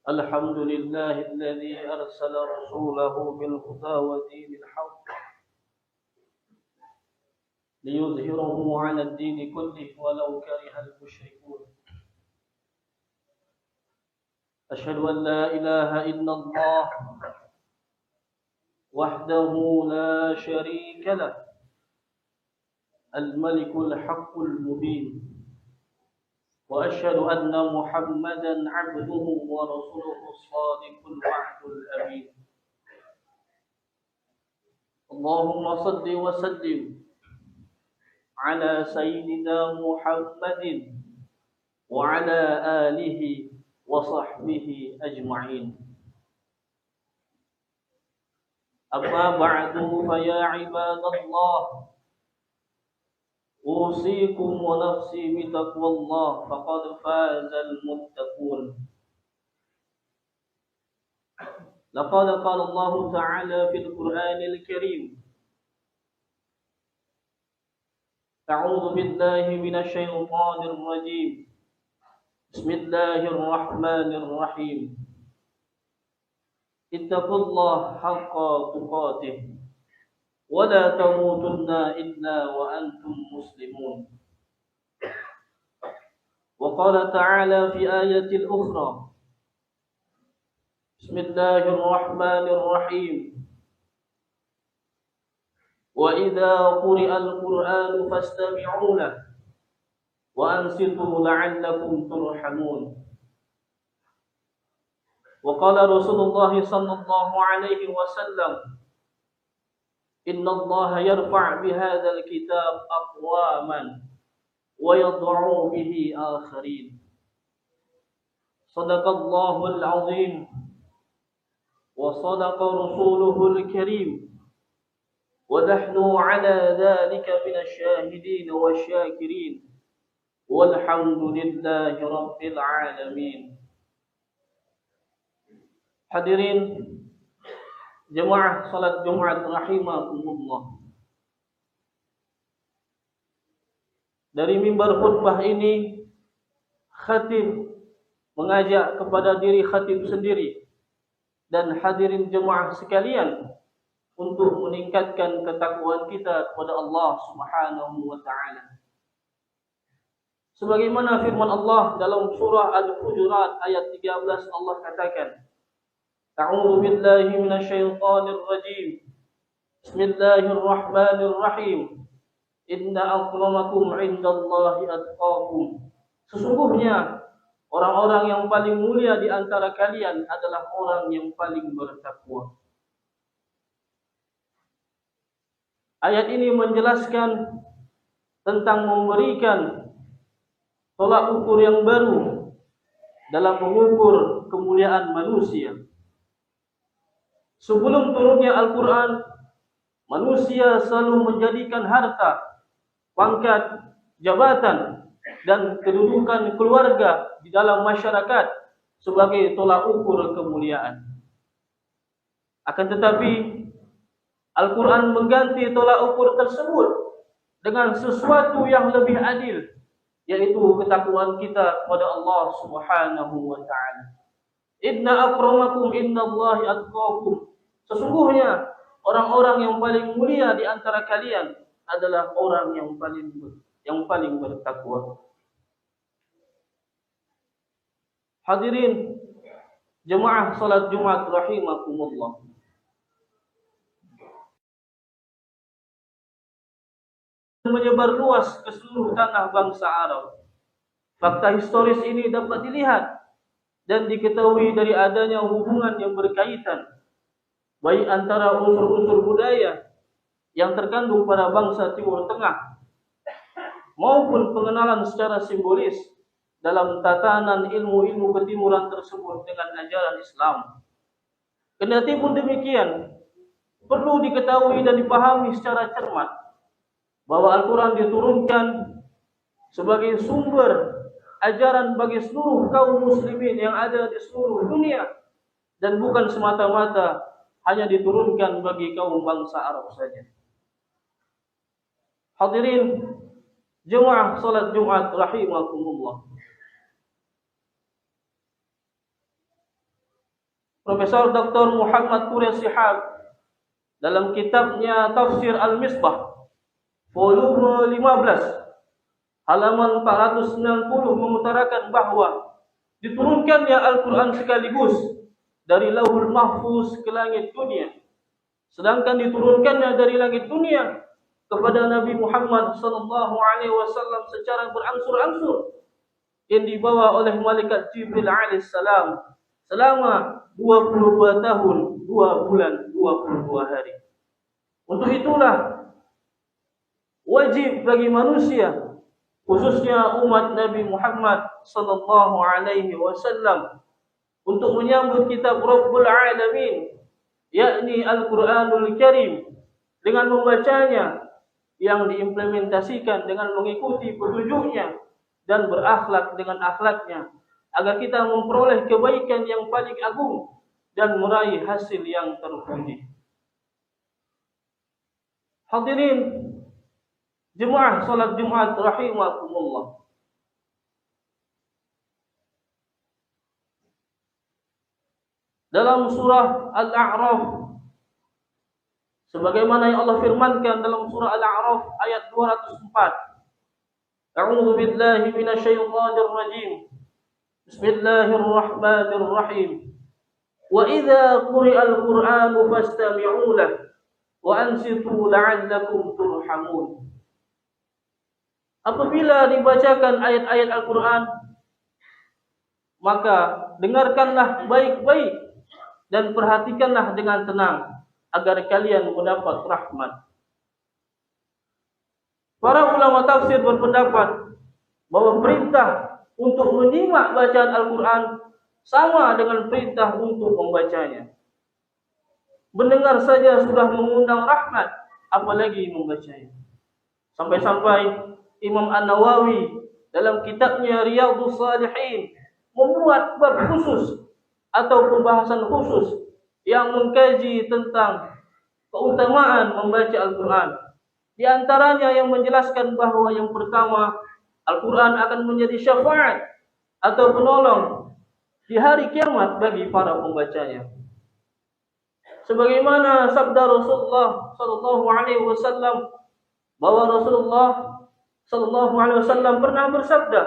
الحمد لله الذي أرسل رسوله بالهدى ودين الحق ليظهره على الدين كله ولو كره المشركون. أشهد أن لا إله إلا الله وحده لا شريك له الملك الحق المبين، وأشهد أن محمدا عبده ورسوله الصادق الوعد الأمين. اللهم صل وسلم على سيدنا محمد وعلى آله وصحبه أجمعين. أما بعد فيا عباد الله، أوصيكم ونفسي بتقوى الله فقد فاز المتقون. لقد قال الله تعالى في القرآن الكريم: أعوذ بالله من الشيطان الرجيم، بسم الله الرحمن الرحيم، اتقوا الله حق تقاته ولا تموتن إلا وأنتم مسلمون. وقال تعالى في آية أخرى: بسم الله الرحمن الرحيم، وإذا قرئ القرآن فاستمعوا له وأنصتوا لعلكم ترحمون. وقال رسول الله صلى الله عليه وسلم: إن الله يرفع بهذا الكتاب أقواما ويضع به آخرين. صدق الله العظيم وصدق رسوله الكريم، ونحن على ذلك من الشاهدين والشاكرين، والحمد لله رب العالمين. Hadirin jemaah salat Jumat rahimakumullah. Dari mimbar khutbah ini, khatib mengajak kepada diri khatib sendiri dan hadirin jemaah sekalian untuk meningkatkan ketakwaan kita kepada Allah Subhanahu wa taala. Sebagaimana firman Allah dalam surah Al-Hujurat ayat 13, Allah katakan: A'udzu billahi minasyaitonir rajim. Bismillahirrahmanirrahim. Inna akramakum 'indallahi atqakum. Sesungguhnya orang-orang yang paling mulia di antara kalian adalah orang yang paling bertakwa. Ayat ini menjelaskan tentang memberikan tolak ukur yang baru dalam mengukur kemuliaan manusia. Sebelum turunnya Al-Quran, manusia selalu menjadikan harta, pangkat, jabatan, dan kedudukan keluarga di dalam masyarakat sebagai tolak ukur kemuliaan. Akan tetapi, Al-Quran mengganti tolak ukur tersebut dengan sesuatu yang lebih adil, yaitu ketakwaan kita kepada Allah Subhanahu wa taala. Inna akramakum indallahi atqakum. Sesungguhnya orang-orang yang paling mulia di antara kalian adalah orang yang paling bertakwa. Hadirin jemaah salat Jumat rahimakumullah. Menyebar luas ke seluruh tanah bangsa Arab. Fakta historis ini dapat dilihat dan diketahui dari adanya hubungan yang berkaitan baik antara unsur-unsur budaya yang terkandung pada bangsa Timur Tengah maupun pengenalan secara simbolis dalam tatanan ilmu-ilmu ketimuran tersebut dengan ajaran Islam. Kendati pun demikian, perlu diketahui dan dipahami secara cermat bahwa Al-Quran diturunkan sebagai sumber ajaran bagi seluruh kaum muslimin yang ada di seluruh dunia, dan bukan semata-mata hanya diturunkan bagi kaum bangsa Arab saja. Hadirin jemaah salat Jumat rahimakumullah. Profesor Dr. Muhammad Quraish Shihab dalam kitabnya Tafsir Al-Misbah volume 15 halaman 490 mengutarakan bahwa diturunkannya Al-Quran sekaligus dari Lauhul Mahfuz ke langit dunia, sedangkan diturunkannya dari langit dunia kepada Nabi Muhammad SAW secara berangsur-angsur yang dibawa oleh malaikat Jibril alaihissalam selama 22 tahun, 2 bulan, 22 hari. Untuk itulah wajib bagi manusia, khususnya umat Nabi Muhammad SAW, untuk menyambut kitab Rabbul Alamin, yakni Al-Quranul Karim, dengan membacanya yang diimplementasikan dengan mengikuti petunjuknya dan berakhlak dengan akhlaknya, agar kita memperoleh kebaikan yang paling agung dan meraih hasil yang terpuji. Hadirin jemaah salat Jumat rahimakumullah. Dalam surah Al-A'raf, sebagaimana yang Allah firmankan dalam surah Al-A'raf ayat 204. A'udzu billahi minasyaitonir rajim. Bismillahirrahmanirrahim. Wa idza quri'al Qur'anu fastami'u lahu wa ansitu la'allakum turhamun. Apabila dibacakan ayat-ayat Al-Quran, maka dengarkanlah baik-baik dan perhatikanlah dengan tenang agar kalian mendapat rahmat. Para ulama tafsir berpendapat bahwa perintah untuk menyimak bacaan Al-Quran sama dengan perintah untuk membacanya. Mendengar saja sudah mengundang rahmat, apalagi membacanya. Sampai-sampai Imam An-Nawawi dalam kitabnya Riyadhus Shalihin membuat bab khusus atau pembahasan khusus yang mengkaji tentang keutamaan membaca Al-Quran. Di antaranya yang menjelaskan bahwa yang pertama, Al-Quran akan menjadi syafaat atau penolong di hari kiamat bagi para pembacanya. Sebagaimana sabda Rasulullah SAW, bahwa Rasulullah SAW pernah bersabda,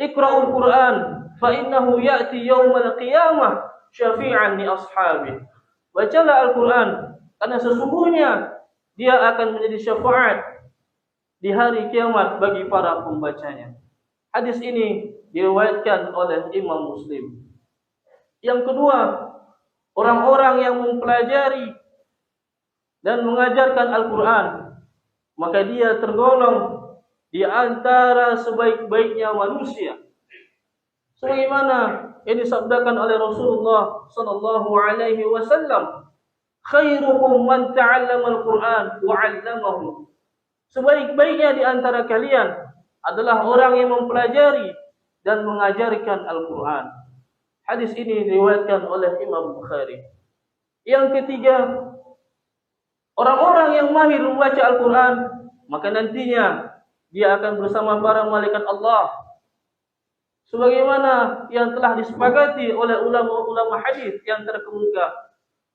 "Iqra'ul Quran fa innahu ya'ti yaumal qiyamah syafi'an li ashabihi." Bacalah Al-Quran karena sesungguhnya dia akan menjadi syafaat di hari kiamat bagi para pembacanya. Hadis ini diriwayatkan oleh Imam Muslim. Yang kedua, orang-orang yang mempelajari dan mengajarkan Al-Quran, maka dia tergolong di antara sebaik-baiknya manusia. Sebagaimana yang disabdakan oleh Rasulullah SAW, "Khairukum man ta'allama al-Quran wa 'allamahu." Sebaik-baiknya di antara kalian adalah orang yang mempelajari dan mengajarkan Al-Quran. Hadis ini diriwayatkan oleh Imam Bukhari. Yang ketiga, orang-orang yang mahir membaca Al-Quran, maka nantinya dia akan bersama para malaikat Allah. Sebagaimana yang telah disepakati oleh ulama-ulama hadis yang terkemuka,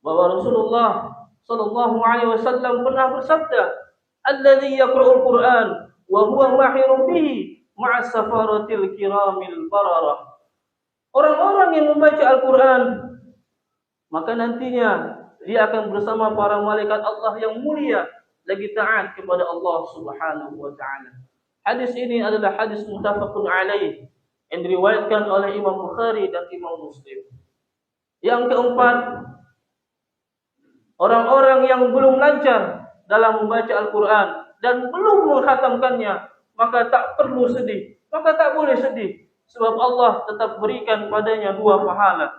bahwa Rasulullah SAW pernah bersabda, "Alladzi yaqra'ul Qur'an wa huwa mahirun bihi ma'as safaratil kiramil bararah." Orang-orang yang membaca Al-Quran, maka nantinya dia akan bersama para malaikat Allah yang mulia, lagi taat kepada Allah Subhanahu wa taala. Hadis ini adalah hadis muttafaqun alaih yang diriwayatkan oleh Imam Bukhari dan Imam Muslim. Yang keempat, orang-orang yang belum lancar dalam membaca Al-Quran dan belum mengkhatamkannya, maka tak perlu sedih, maka tak boleh sedih, sebab Allah tetap berikan padanya 2 pahala.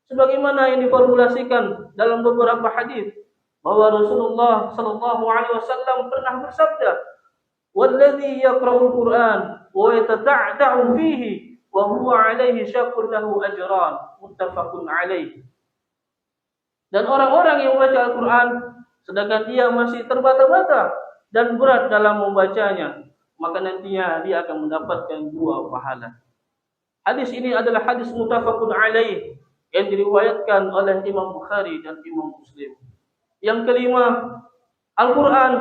Sebagaimana yang diformulasikan dalam beberapa hadis, bahwa Rasulullah SAW pernah bersabda, "Walladzi yaqra'ul Qur'an wa yatata'ta'u fihi wa huwa 'alaihi syaqqun lahu ajran." Muttafaqun alaih. Dan orang-orang yang membaca Al-Quran sedangkan dia masih terbata-bata dan berat dalam membacanya, maka nantinya dia akan mendapatkan 2 pahala. Hadis ini adalah hadis muttafaqun alaih yang diriwayatkan oleh Imam Bukhari dan Imam Muslim. Yang kelima, Al-Quran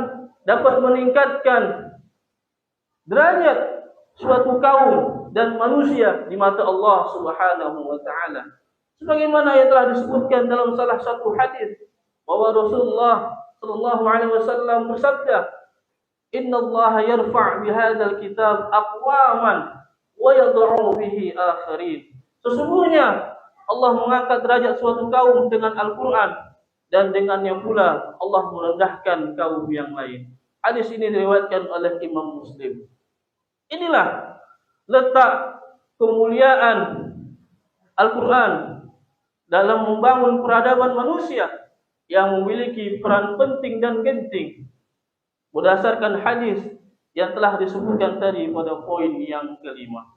dapat meningkatkan derajat suatu kaum dan manusia di mata Allah Subhanahu wa taala. Sebagaimana yang telah disebutkan dalam salah satu hadis bahwa Rasulullah sallallahu alaihi wasallam bersabda, "Inna Allah yarfa' bihadzal kitab aqwaman wa yad'u bihi akharin." Sesungguhnya Allah mengangkat derajat suatu kaum dengan Al-Quran, dan dengannya pula Allah merendahkan kaum yang lain. Hadis ini diriwayatkan oleh Imam Muslim. Inilah letak kemuliaan Al-Quran dalam membangun peradaban manusia yang memiliki peran penting dan genting berdasarkan hadis yang telah disebutkan tadi pada poin yang kelima.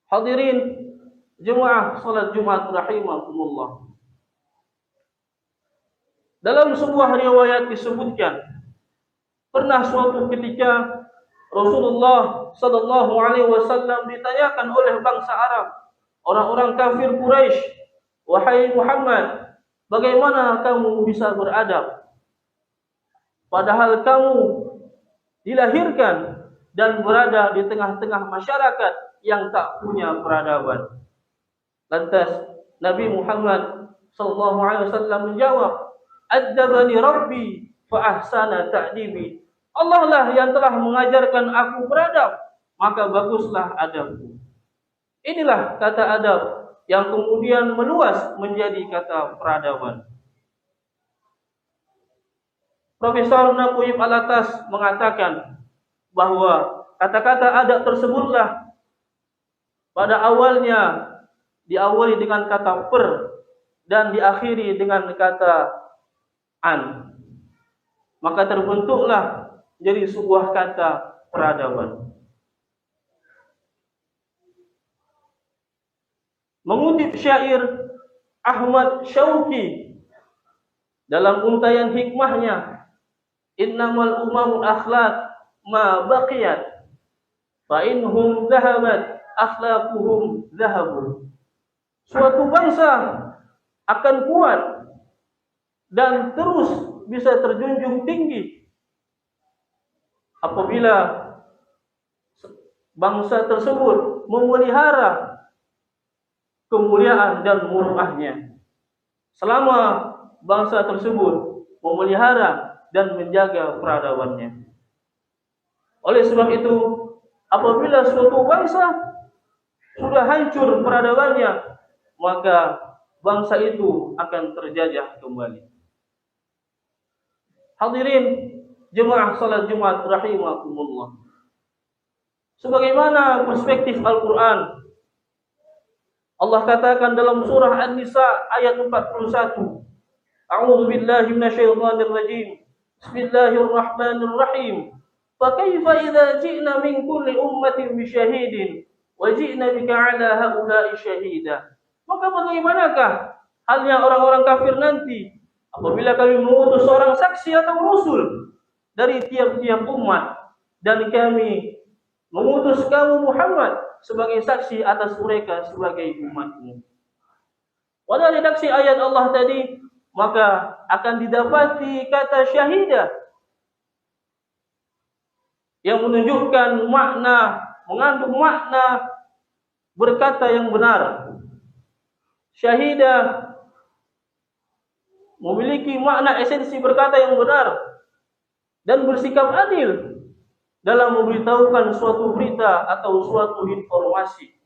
Hadirin jemaah salat Jumat rahimakumullah. Dalam sebuah riwayat disebutkan, pernah suatu ketika Rasulullah sallallahu alaihi wasallam ditanyakan oleh bangsa Arab, orang-orang kafir Quraisy, "Wahai Muhammad, bagaimana kamu bisa beradab? Padahal kamu dilahirkan dan berada di tengah-tengah masyarakat yang tak punya peradaban." Lantas Nabi Muhammad sallallahu alaihi wasallam menjawab, "Adzabani Rabbi fa ahsana ta'dibi." Allah lah yang telah mengajarkan aku beradab, maka baguslah adabku. Inilah kata adab yang kemudian meluas menjadi kata peradaban. Profesor Naqib Al-Atas mengatakan bahwa kata-kata adab tersebutlah pada awalnya diawali dengan kata per dan diakhiri dengan kata an. Maka terbentuklah jadi sebuah kata peradaban. Mengutip syair Ahmad Syauqi dalam untayan hikmahnya, "Innamal umamul akhlaq ma baqiyat, fa inhum dhahabat akhlaquhum dhahabun." Suatu bangsa akan kuat dan terus bisa terjunjung tinggi apabila bangsa tersebut memelihara kemuliaan dan muruahnya. Selama bangsa tersebut memelihara dan menjaga peradabannya. Oleh sebab itu, apabila suatu bangsa sudah hancur peradabannya, maka bangsa itu akan terjajah kembali. Hadirin jemaah salat Jumat rahimakumullah. Sebagaimana perspektif Al-Quran, Allah katakan dalam surah An-Nisa ayat 41, "A'udzu billahi minasyaitonir rajim. Bismillahirrahmanirrahim. Fa kaifa idza ji'na min kulli ummatin bi syahidin wa ji'na bika 'ala haula'i syahida." Maka bagaimanakah halnya orang-orang kafir nanti apabila kami mengutus seorang saksi atau rasul dari tiap-tiap umat, dan kami mengutus kamu Muhammad sebagai saksi atas mereka sebagai umatmu. Pada redaksi ayat Allah tadi, maka akan didapati kata syahidah yang menunjukkan makna, mengandung makna berkata yang benar. Syahidah memiliki makna esensi berkata yang benar dan bersikap adil dalam memberitahukan suatu berita atau suatu informasi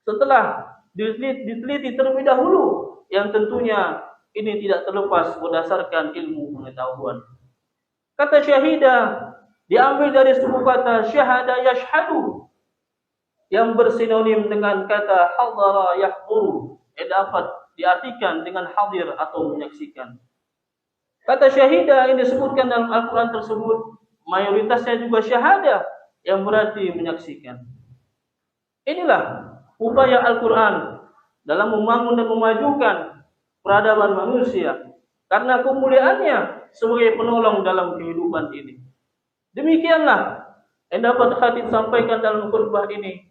setelah diteliti terlebih dahulu, yang tentunya ini tidak terlepas berdasarkan ilmu pengetahuan. Kata syahidah diambil dari suku kata syahada yashhadu yang bersinonim dengan kata hadara yahduru, dapat diartikan dengan hadir atau menyaksikan. Kata syahidah yang disebutkan dalam Al-Quran tersebut mayoritasnya juga syahadah yang berarti menyaksikan. Inilah upaya Al-Quran dalam membangun dan memajukan peradaban manusia karena kemuliaannya sebagai penolong dalam kehidupan ini. Demikianlah yang dapat khatib sampaikan dalam khutbah ini.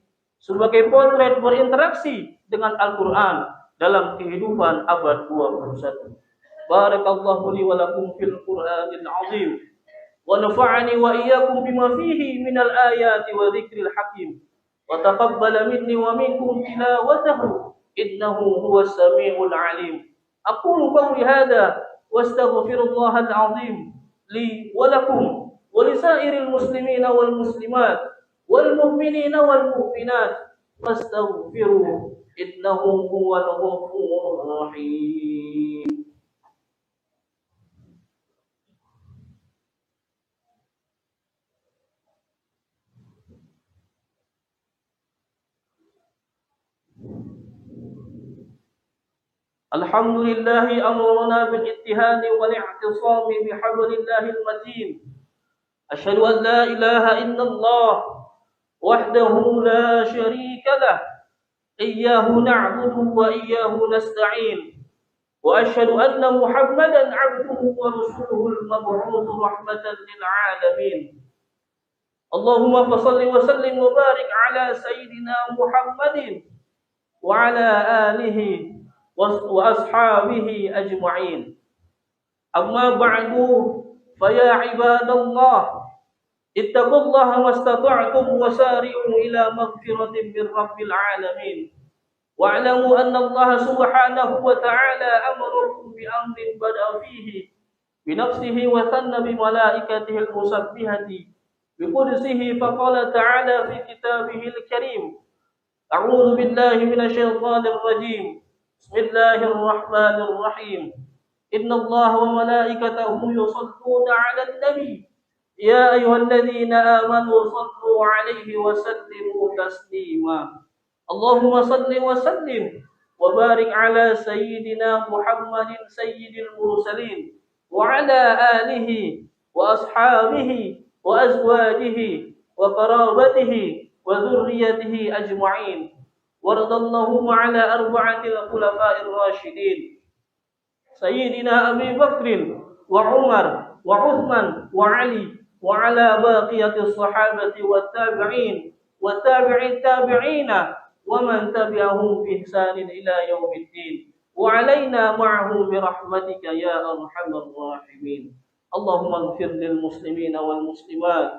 sebagai potret berinteraksi dengan Al-Quran dalam kehidupan abad 21. Barakallahu li wa lakum fil Qur'anil azim wa nafa'ani wa iyyakum bima fihi minal ayati wa dzikril hakim wa taqabbala minni wa minkum tilawatahu innahu huwas samiul alim. Aqulu qawli hadha wastaghfirullahal azim li wa lakum wa lisairil muslimina wal muslimat wal mu'minina wal mu'minat fastaghfiruhu innahu huwal ghafurur rahim. الحمد لله أمرنا بالاتهان والاعتصام بحبل الله المتين. أشهد أن لا إله إلا الله وحده لا شريك له إياه نعبد وإياه نستعين وأشهد أن محمدا عبده ورسوله المبعوث رحمة للعالمين. اللهم فصل وسلم وبارك على سيدنا محمد وعلى آله وأصحابه أجمعين. أما بعد فيا عباد الله اتقوا الله ما استطعتم وسارعوا إلى مغفرة من رب العالمين واعلموا أن الله سبحانه وتعالى أمركم بأمر بدأ فيه بنفسه وثنى بملائكته المسبحة بقدسه فقال تعالى في كتابه الكريم: أعوذ بالله من الشيطان الرجيم بسم الله الرحمن الرحيم إن الله وملائكته يصلون على النبي يا أيها الذين آمنوا صلوا عليه وسلموا تسليما. اللهم صل وسلم وبارك على سيدنا محمد سيد المرسلين وعلى آله وأصحابه وأزواجه وقرابته وذريته أجمعين. وارض اللهم على أربعة الخلفاء الراشدين سيدنا أبي بكر وعمر وعثمان وعلي وعلى باقية الصحابة والتابعين وتابع التابعين ومن تبعهم بإحسان إلى يوم الدين وعلينا معهم برحمتك يا أرحم الراحمين. اللهم اغفر للمسلمين والمسلمات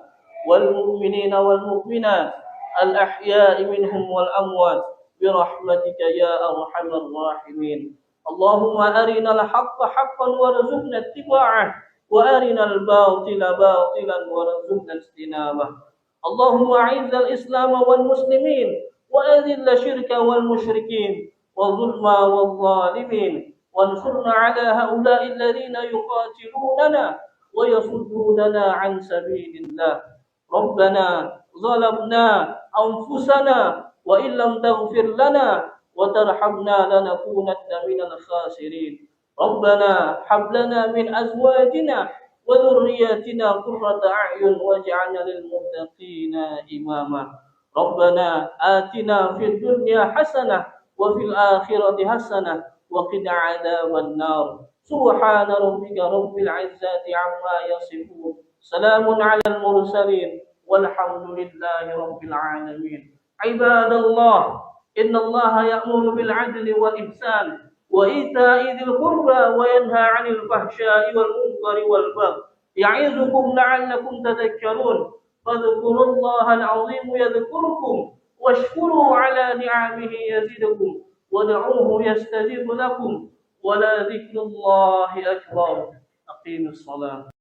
والمؤمنين والمؤمنات الأحياء منهم والأموات برحمتك يا أرحم الراحمين. اللهم أرنا الحق حقا وارزقنا اتباعه وأرنا الباطل باطلا وارزقنا اجتنابه. اللهم أعز الإسلام والمسلمين وأذل الشرك والمشركين والظلم والظالمين وانصرنا على هؤلاء الذين يقاتلوننا ويصدوننا عن سبيل الله. ربنا ظلمنا أنفسنا وإن لم تغفر لنا وترحمنا لنكونن من الخاسرين. ربنا هب لنا من أزواجنا وذرياتنا قرة أعين واجعلنا للمتقين إماما. ربنا آتنا في الدنيا حسنة وفي الآخرة حسنة وقنا عذاب النار. سبحان ربك رب العزة عما يصفون سلام على المرسلين والحمد لله رب العالمين. عباد الله إن الله يأمر بالعدل والإحسان وإيتاء ذي القربى وينهى عن الفحشاء والمنكر والبغي يعظكم لعلكم تذكرون. فاذكروا الله العظيم يذكركم واشكروا على نعمه يزدكم ودعوه يستجب لكم ولذكر الله أكبر. أقيموا الصلاة.